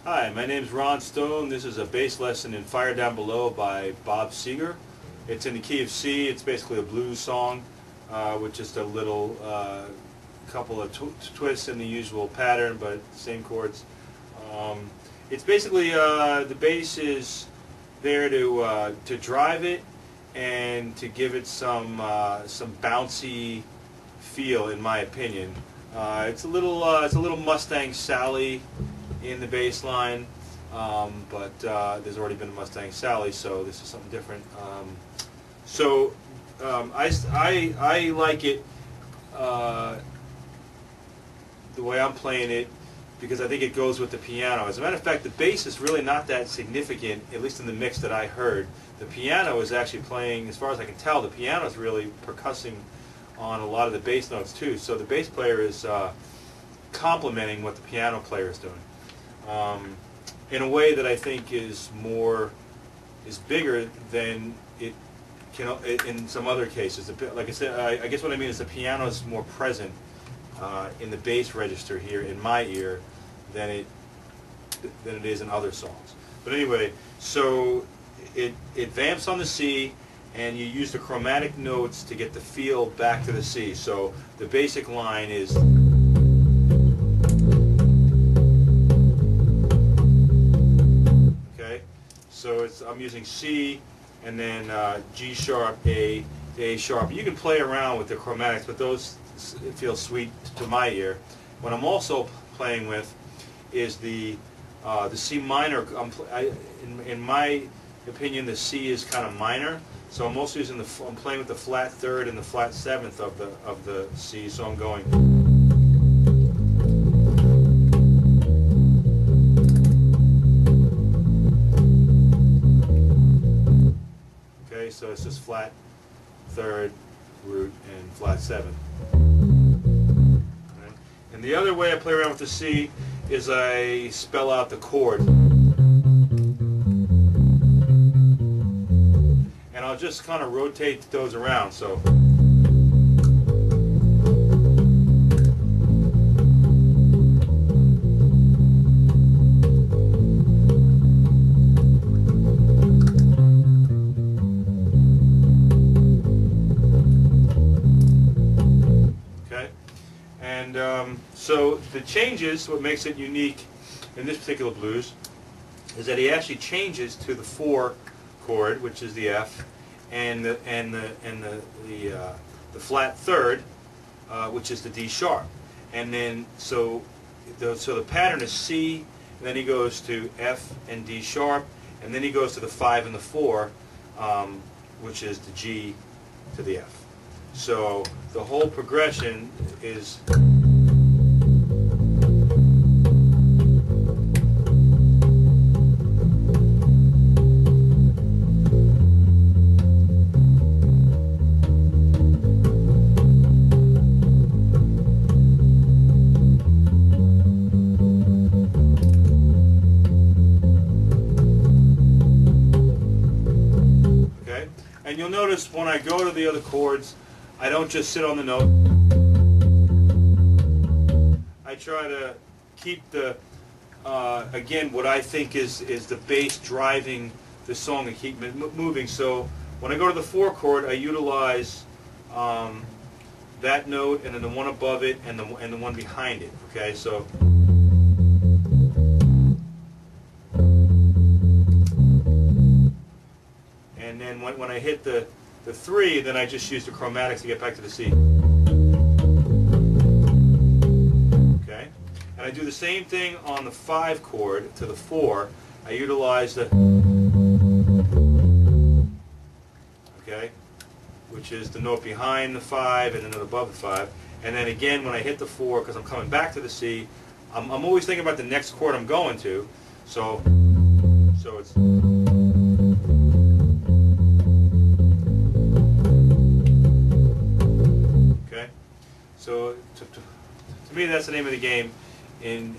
Hi, my name is Ron Stone. This is a bass lesson in Fire Down Below by Bob Segar. It's in the key of C. It's basically a blues song with just a little couple of twists in the usual pattern, but same chords. It's basically the bass is there to drive it and to give it some bouncy feel, in my opinion. It's a little Mustang Sally in the bass line, but there's already been a Mustang Sally, so this is something different. I like it the way I'm playing it because I think it goes with the piano. As a matter of fact, the bass is really not that significant, at least in the mix that I heard. The piano is actually playing, as far as I can tell, the piano is really percussing on a lot of the bass notes too. So the bass player is complementing what the piano player is doing in a way that I think is bigger than it can in some other cases. Like I said, I guess what I mean is the piano is more present in the bass register here in my ear than it is in other songs. But anyway, so it vamps on the C, and you use the chromatic notes to get the feel back to the C. So the basic line is. So I'm using C and then G sharp, A, A sharp. You can play around with the chromatics, but those feel sweet to my ear. What I'm also playing with is the C minor. In my opinion, the C is kind of minor, so I'm also using I'm playing with the flat third and the flat seventh of the C. So I'm going. So it's just flat third, root, and flat seventh. Right? And the other way I play around with the C is I spell out the chord. And I'll just kind of rotate those around. So. So the changes, what makes it unique in this particular blues, is that he actually changes to the 4 chord, which is the F, and the flat third, which is the D sharp, and then so the pattern is C, and then he goes to F and D sharp, and then he goes to the 5 and the 4, which is the G to the F. So the whole progression is. And you'll notice when I go to the other chords, I don't just sit on the note. I try to keep the, again, what I think is the bass driving the song and keep it moving. So when I go to the 4 chord, I utilize that note and then the one above it and the one behind it. Okay, so. And then when I hit the 3, then I just use the chromatics to get back to the C. Okay? And I do the same thing on the 5 chord to the 4. I utilize the, okay, which is the note behind the 5 and the note above the 5. And then again, when I hit the 4, because I'm coming back to the C, I'm always thinking about the next chord I'm going to. So it's. So to me, that's the name of the game in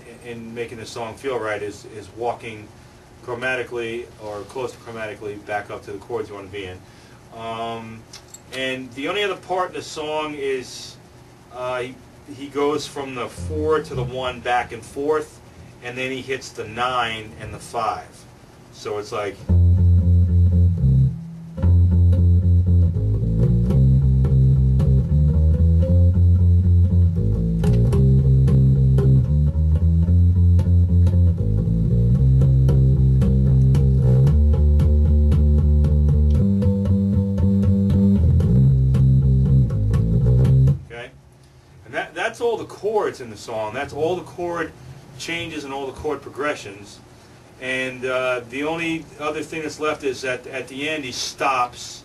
making the song feel right, is walking chromatically or close to chromatically back up to the chords you want to be in. And the only other part in the song is he goes from the 4 to the 1 back and forth, and then he hits the 9 and the 5. So it's like, that's all the chords in the song. That's all the chord changes and all the chord progressions. And the only other thing that's left is that at the end he stops.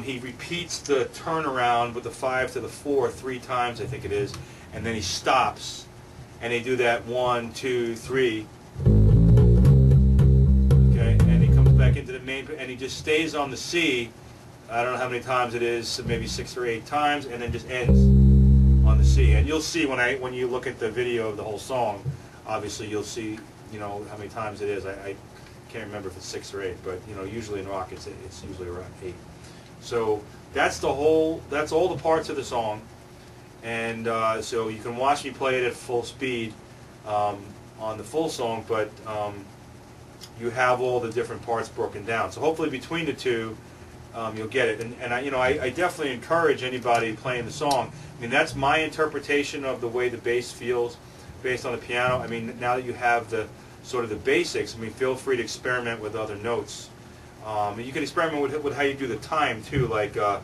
He repeats the turnaround with the 5 to the 4 3 times, I think it is, and then he stops. And they do that 1, 2, 3. Okay, and he comes back into the main, and he just stays on the C. I don't know how many times it is, maybe 6 or 8 times, and then just ends on the C. And you'll see when you look at the video of the whole song, obviously you'll see, you know, how many times it is. I can't remember if it's 6 or 8, but you know, usually in rock it's usually around 8. So that's all the parts of the song, and so you can watch me play it at full speed on the full song, but you have all the different parts broken down. So hopefully between the two, you'll get it. And I definitely encourage anybody playing the song. I mean, that's my interpretation of the way the bass feels based on the piano. I mean, now that you have the sort of the basics, I mean, feel free to experiment with other notes. You can experiment with how you do the time too, like that's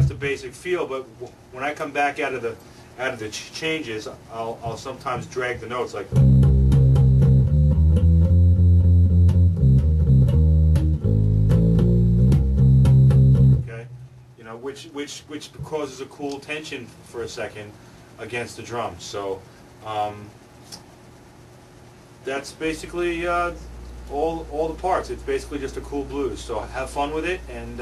the basic feel. But when I come back out of the changes, I'll sometimes drag the notes like. Which causes a cool tension for a second against the drums. So that's basically all the parts. It's basically just a cool blues. So have fun with it, and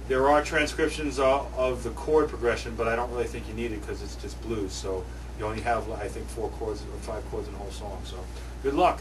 there are transcriptions of the chord progression, but I don't really think you need it because it's just blues. So you only have, I think, 4 chords or 5 chords in the whole song. So good luck.